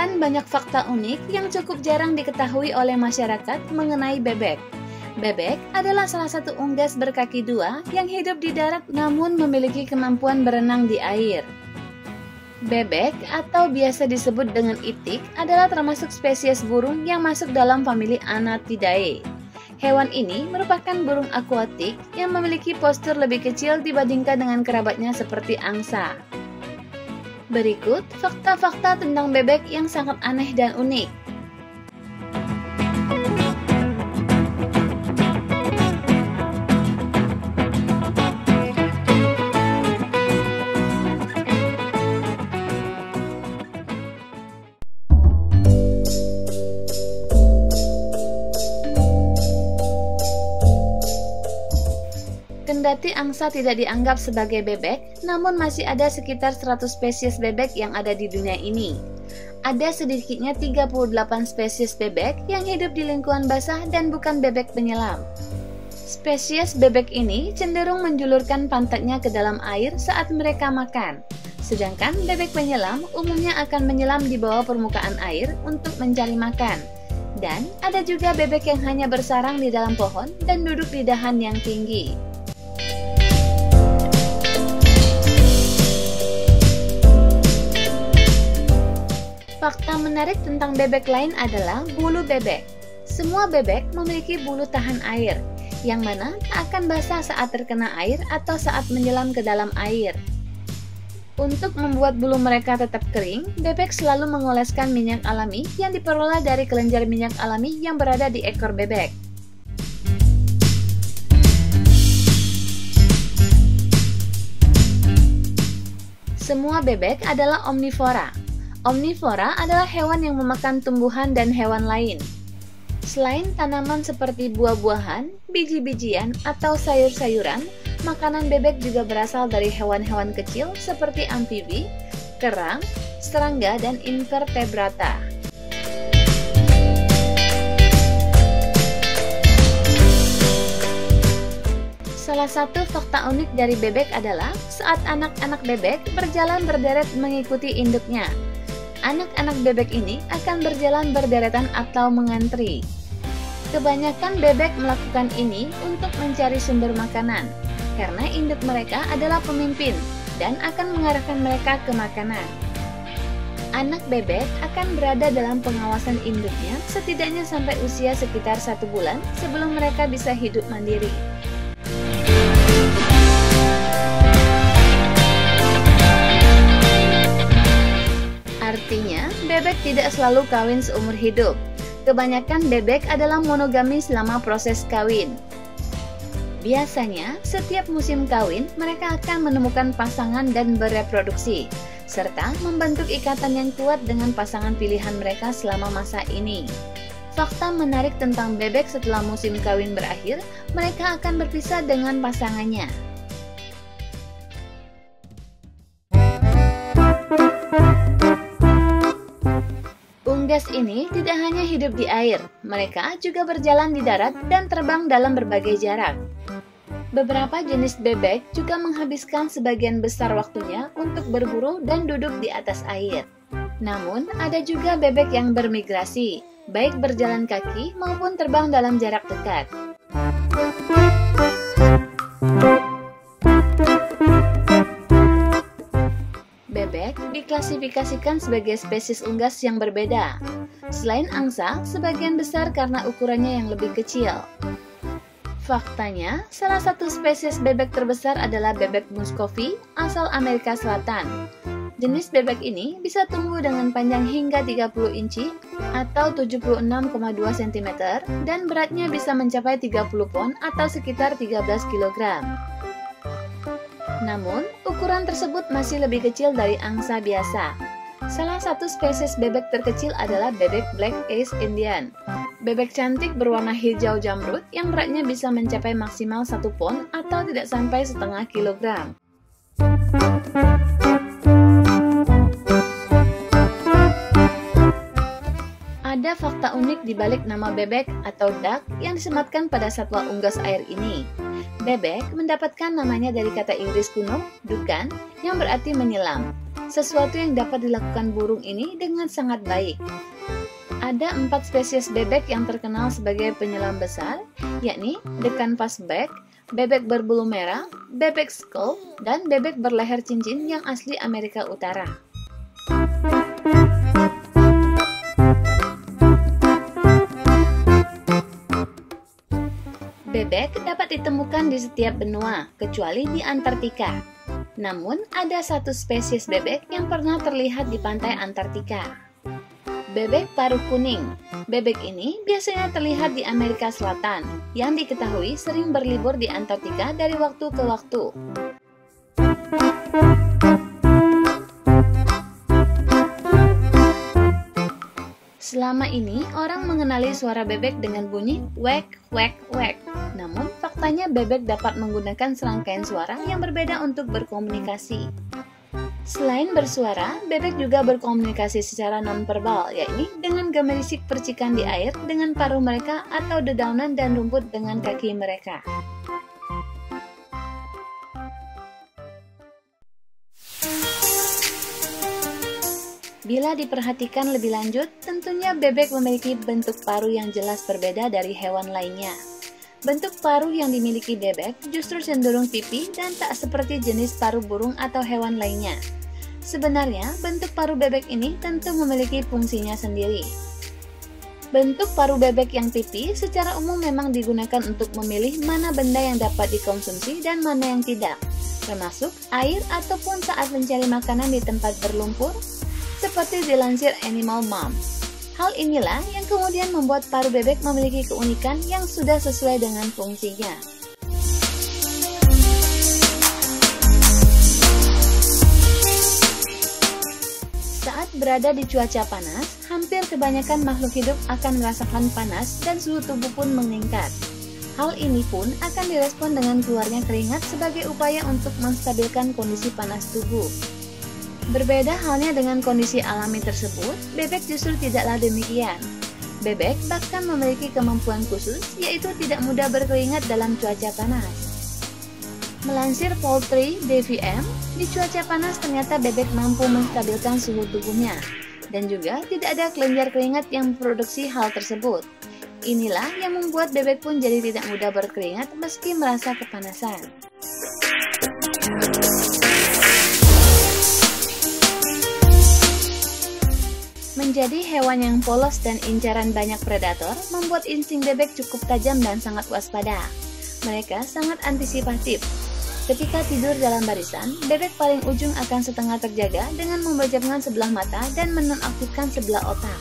Tersimpan banyak fakta unik yang cukup jarang diketahui oleh masyarakat mengenai bebek. Bebek adalah salah satu unggas berkaki dua yang hidup di darat namun memiliki kemampuan berenang di air. Bebek atau biasa disebut dengan itik adalah termasuk spesies burung yang masuk dalam famili Anatidae. Hewan ini merupakan burung akuatik yang memiliki postur lebih kecil dibandingkan dengan kerabatnya seperti angsa. Berikut fakta-fakta tentang bebek yang sangat aneh dan unik. Kendati angsa tidak dianggap sebagai bebek, namun masih ada sekitar 100 spesies bebek yang ada di dunia ini. Ada sedikitnya 38 spesies bebek yang hidup di lingkungan basah dan bukan bebek penyelam. Spesies bebek ini cenderung menjulurkan pantatnya ke dalam air saat mereka makan. Sedangkan bebek penyelam umumnya akan menyelam di bawah permukaan air untuk mencari makan. Dan ada juga bebek yang hanya bersarang di dalam pohon dan duduk di dahan yang tinggi. Fakta menarik tentang bebek lain adalah bulu bebek. Semua bebek memiliki bulu tahan air, yang mana tak akan basah saat terkena air atau saat menyelam ke dalam air. Untuk membuat bulu mereka tetap kering, bebek selalu mengoleskan minyak alami yang diperoleh dari kelenjar minyak alami yang berada di ekor bebek. Semua bebek adalah omnivora. Omnivora adalah hewan yang memakan tumbuhan dan hewan lain. Selain tanaman seperti buah-buahan, biji-bijian, atau sayur-sayuran, makanan bebek juga berasal dari hewan-hewan kecil seperti amfibi, kerang, serangga, dan invertebrata. Salah satu fakta unik dari bebek adalah saat anak-anak bebek berjalan berderet mengikuti induknya. Anak-anak bebek ini akan berjalan berderetan atau mengantri. Kebanyakan bebek melakukan ini untuk mencari sumber makanan, karena induk mereka adalah pemimpin dan akan mengarahkan mereka ke makanan. Anak bebek akan berada dalam pengawasan induknya setidaknya sampai usia sekitar 1 bulan sebelum mereka bisa hidup mandiri. Artinya, bebek tidak selalu kawin seumur hidup. Kebanyakan bebek adalah monogami selama proses kawin. Biasanya, setiap musim kawin, mereka akan menemukan pasangan dan bereproduksi, serta membentuk ikatan yang kuat dengan pasangan pilihan mereka selama masa ini. Fakta menarik tentang bebek setelah musim kawin berakhir, mereka akan berpisah dengan pasangannya. Unggas ini tidak hanya hidup di air, mereka juga berjalan di darat dan terbang dalam berbagai jarak. Beberapa jenis bebek juga menghabiskan sebagian besar waktunya untuk berburu dan duduk di atas air. Namun, ada juga bebek yang bermigrasi, baik berjalan kaki maupun terbang dalam jarak dekat. Bebek diklasifikasikan sebagai spesies unggas yang berbeda. Selain angsa, sebagian besar karena ukurannya yang lebih kecil. Faktanya, salah satu spesies bebek terbesar adalah bebek Muscovy asal Amerika Selatan. Jenis bebek ini bisa tumbuh dengan panjang hingga 30 inci atau 76,2 cm dan beratnya bisa mencapai 30 pon atau sekitar 13 kg. Namun, ukuran tersebut masih lebih kecil dari angsa biasa. Salah satu spesies bebek terkecil adalah bebek Black Ace Indian. Bebek cantik berwarna hijau jamrut yang beratnya bisa mencapai maksimal 1 pon atau tidak sampai setengah kilogram. Ada fakta unik di balik nama bebek atau duck yang disematkan pada satwa unggas air ini. Bebek mendapatkan namanya dari kata Inggris kuno, dukan, yang berarti menyelam. Sesuatu yang dapat dilakukan burung ini dengan sangat baik. Ada 4 spesies bebek yang terkenal sebagai penyelam besar, yakni the canvasback, bebek berbulu merah, bebek skull, dan bebek berleher cincin yang asli Amerika Utara. Bebek dapat ditemukan di setiap benua, kecuali di Antartika. Namun, ada 1 spesies bebek yang pernah terlihat di pantai Antartika. Bebek paruh kuning. Bebek ini biasanya terlihat di Amerika Selatan, yang diketahui sering berlibur di Antartika dari waktu ke waktu. Selama ini, orang mengenali suara bebek dengan bunyi wek, wek, wek. Namun, faktanya bebek dapat menggunakan serangkaian suara yang berbeda untuk berkomunikasi. Selain bersuara, bebek juga berkomunikasi secara nonverbal, yakni dengan gemerisik percikan di air dengan paruh mereka atau dedaunan dan rumput dengan kaki mereka. Bila diperhatikan lebih lanjut, tentunya bebek memiliki bentuk paruh yang jelas berbeda dari hewan lainnya. Bentuk paruh yang dimiliki bebek justru cenderung pipi dan tak seperti jenis paruh burung atau hewan lainnya. Sebenarnya, bentuk paruh bebek ini tentu memiliki fungsinya sendiri. Bentuk paruh bebek yang pipi secara umum memang digunakan untuk memilih mana benda yang dapat dikonsumsi dan mana yang tidak, termasuk air ataupun saat mencari makanan di tempat berlumpur, seperti dilansir Animal Mom. Hal inilah yang kemudian membuat paruh bebek memiliki keunikan yang sudah sesuai dengan fungsinya. Saat berada di cuaca panas, hampir kebanyakan makhluk hidup akan merasakan panas dan suhu tubuh pun meningkat. Hal ini pun akan direspon dengan keluarnya keringat sebagai upaya untuk menstabilkan kondisi panas tubuh. Berbeda halnya dengan kondisi alami tersebut, bebek justru tidaklah demikian. Bebek bahkan memiliki kemampuan khusus, yaitu tidak mudah berkeringat dalam cuaca panas. Melansir Poultry.dvm, di cuaca panas ternyata bebek mampu menstabilkan suhu tubuhnya, dan juga tidak ada kelenjar keringat yang memproduksi hal tersebut. Inilah yang membuat bebek pun jadi tidak mudah berkeringat meski merasa kepanasan. Menjadi hewan yang polos dan incaran banyak predator membuat insting bebek cukup tajam dan sangat waspada. Mereka sangat antisipatif. Ketika tidur dalam barisan, bebek paling ujung akan setengah terjaga dengan memejamkan sebelah mata dan menonaktifkan sebelah otak.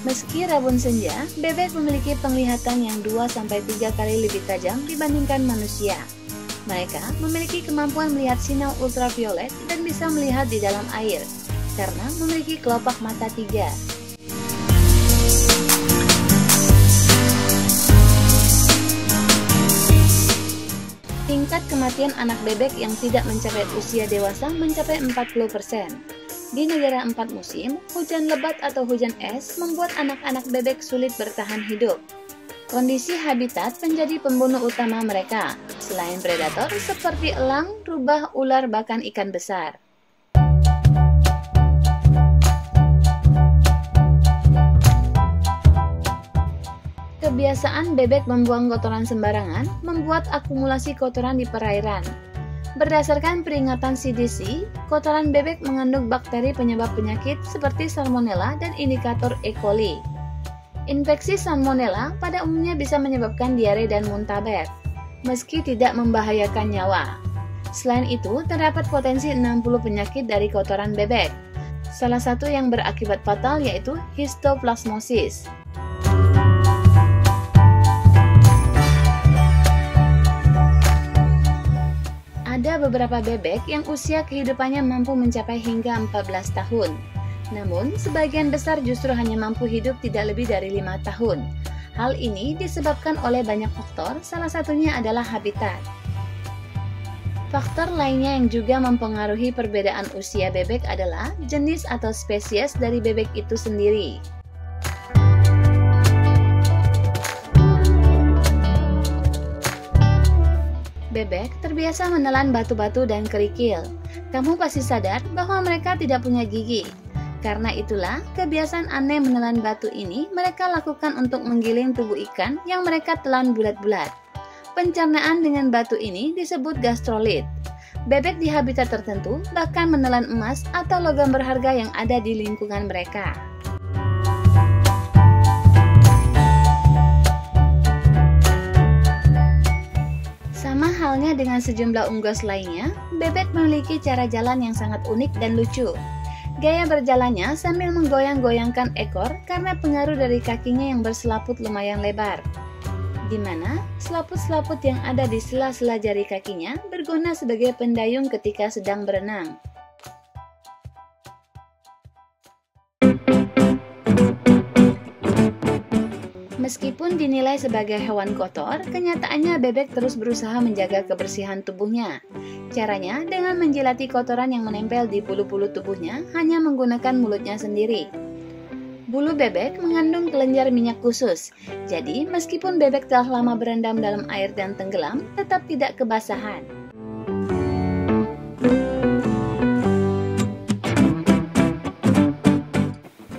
Meski rabun senja, bebek memiliki penglihatan yang 2-3 kali lebih tajam dibandingkan manusia. Mereka memiliki kemampuan melihat sinar ultraviolet dan bisa melihat di dalam air, karena memiliki kelopak mata 3. Tingkat kematian anak bebek yang tidak mencapai usia dewasa mencapai 40%. Di negara 4 musim, hujan lebat atau hujan es membuat anak-anak bebek sulit bertahan hidup. Kondisi habitat menjadi pembunuh utama mereka, selain predator seperti elang, rubah, ular, bahkan ikan besar. Kebiasaan bebek membuang kotoran sembarangan membuat akumulasi kotoran di perairan. Berdasarkan peringatan CDC, kotoran bebek mengandung bakteri penyebab penyakit seperti Salmonella dan indikator E. coli. Infeksi Salmonella pada umumnya bisa menyebabkan diare dan muntaber, meski tidak membahayakan nyawa. Selain itu, terdapat potensi 60 penyakit dari kotoran bebek. Salah satu yang berakibat fatal yaitu histoplasmosis. Ada beberapa bebek yang usia kehidupannya mampu mencapai hingga 14 tahun. Namun, sebagian besar justru hanya mampu hidup tidak lebih dari 5 tahun. Hal ini disebabkan oleh banyak faktor, salah satunya adalah habitat. Faktor lainnya yang juga mempengaruhi perbedaan usia bebek adalah jenis atau spesies dari bebek itu sendiri. bebek terbiasa menelan batu-batu dan kerikil. Kamu pasti sadar bahwa mereka tidak punya gigi. Karena itulah, kebiasaan aneh menelan batu ini mereka lakukan untuk menggiling tubuh ikan yang mereka telan bulat-bulat. Pencernaan dengan batu ini disebut gastrolit. Bebek di habitat tertentu bahkan menelan emas atau logam berharga yang ada di lingkungan mereka. Sama halnya dengan sejumlah unggas lainnya, bebek memiliki cara jalan yang sangat unik dan lucu. Gaya berjalannya sambil menggoyang-goyangkan ekor karena pengaruh dari kakinya yang berselaput lumayan lebar, di mana selaput-selaput yang ada di sela-sela jari kakinya berguna sebagai pendayung ketika sedang berenang. Meskipun dinilai sebagai hewan kotor, kenyataannya bebek terus berusaha menjaga kebersihan tubuhnya. Caranya dengan menjilati kotoran yang menempel di bulu-bulu tubuhnya hanya menggunakan mulutnya sendiri. Bulu bebek mengandung kelenjar minyak khusus, jadi meskipun bebek telah lama berendam dalam air dan tenggelam, tetap tidak kebasahan.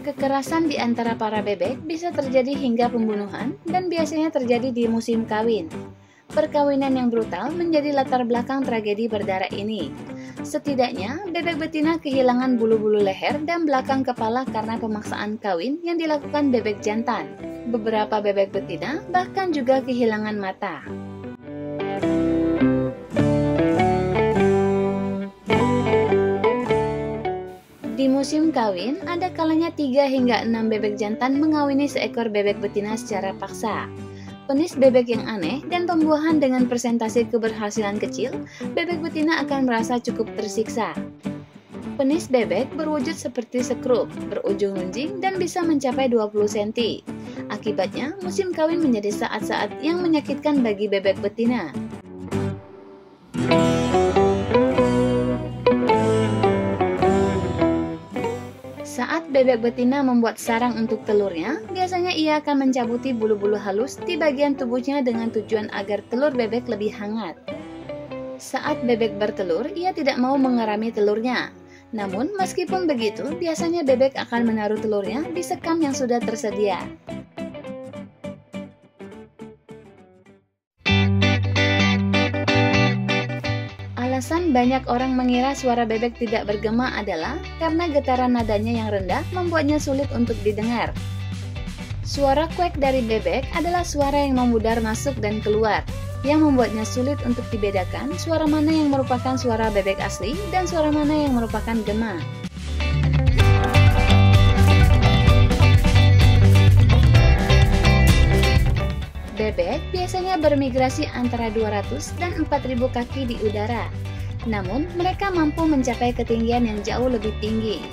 Kekerasan di antara para bebek bisa terjadi hingga pembunuhan dan biasanya terjadi di musim kawin. Perkawinan yang brutal menjadi latar belakang tragedi berdarah ini. Setidaknya, bebek betina kehilangan bulu-bulu leher dan belakang kepala karena pemaksaan kawin yang dilakukan bebek jantan. Beberapa bebek betina bahkan juga kehilangan mata. Di musim kawin, ada kalanya 3 hingga 6 bebek jantan mengawini seekor bebek betina secara paksa. Penis bebek yang aneh dan pembuahan dengan persentase keberhasilan kecil, bebek betina akan merasa cukup tersiksa. Penis bebek berwujud seperti sekrup, berujung runjing dan bisa mencapai 20 cm. Akibatnya, musim kawin menjadi saat-saat yang menyakitkan bagi bebek betina. Saat bebek betina membuat sarang untuk telurnya, biasanya ia akan mencabuti bulu-bulu halus di bagian tubuhnya dengan tujuan agar telur bebek lebih hangat. Saat bebek bertelur, ia tidak mau mengerami telurnya. Namun, meskipun begitu, biasanya bebek akan menaruh telurnya di sekam yang sudah tersedia. Alasan banyak orang mengira suara bebek tidak bergema adalah karena getaran nadanya yang rendah membuatnya sulit untuk didengar. Suara kuek dari bebek adalah suara yang memudar masuk dan keluar, yang membuatnya sulit untuk dibedakan suara mana yang merupakan suara bebek asli dan suara mana yang merupakan gema. Bebek biasanya bermigrasi antara 200 dan 4.000 kaki di udara. Namun, mereka mampu mencapai ketinggian yang jauh lebih tinggi.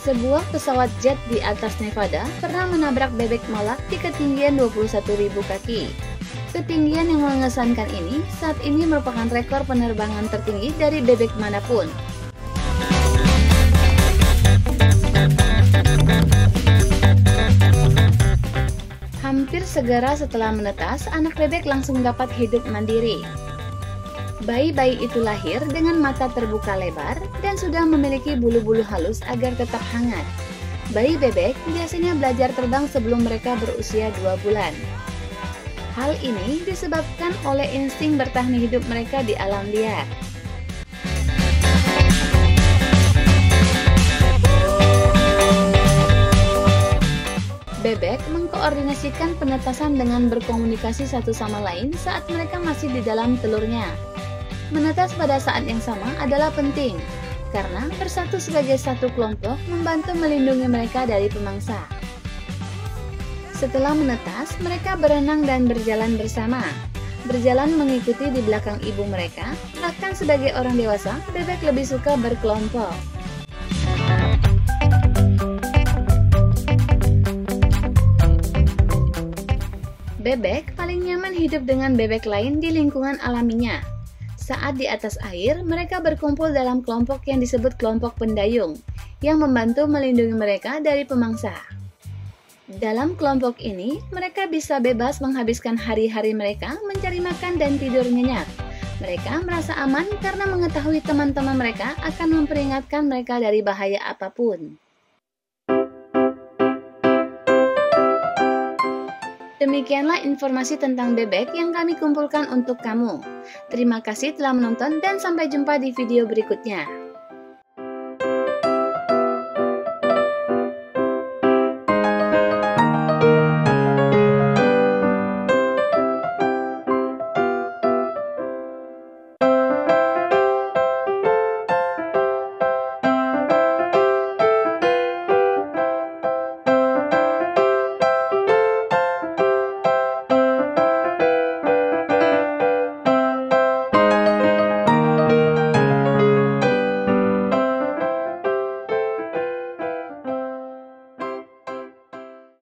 Sebuah pesawat jet di atas Nevada pernah menabrak bebek malak di ketinggian 21.000 kaki. Ketinggian yang mengesankan ini saat ini merupakan rekor penerbangan tertinggi dari bebek manapun. Hampir segera setelah menetas, anak bebek langsung dapat hidup mandiri. Bayi-bayi itu lahir dengan mata terbuka lebar dan sudah memiliki bulu-bulu halus agar tetap hangat. Bayi bebek biasanya belajar terbang sebelum mereka berusia 2 bulan. Hal ini disebabkan oleh insting bertahan hidup mereka di alam liar. Bebek mengkoordinasikan penetasan dengan berkomunikasi satu sama lain saat mereka masih di dalam telurnya. Menetas pada saat yang sama adalah penting, karena bersatu sebagai satu kelompok membantu melindungi mereka dari pemangsa. Setelah menetas, mereka berenang dan berjalan bersama. Berjalan mengikuti di belakang ibu mereka, bahkan sebagai orang dewasa, bebek lebih suka berkelompok. Bebek paling nyaman hidup dengan bebek lain di lingkungan alaminya. Saat di atas air, mereka berkumpul dalam kelompok yang disebut kelompok pendayung, yang membantu melindungi mereka dari pemangsa. Dalam kelompok ini, mereka bisa bebas menghabiskan hari-hari mereka mencari makan dan tidur nyenyak. Mereka merasa aman karena mengetahui teman-teman mereka akan memperingatkan mereka dari bahaya apapun. Demikianlah informasi tentang bebek yang kami kumpulkan untuk kamu. Terima kasih telah menonton dan sampai jumpa di video berikutnya.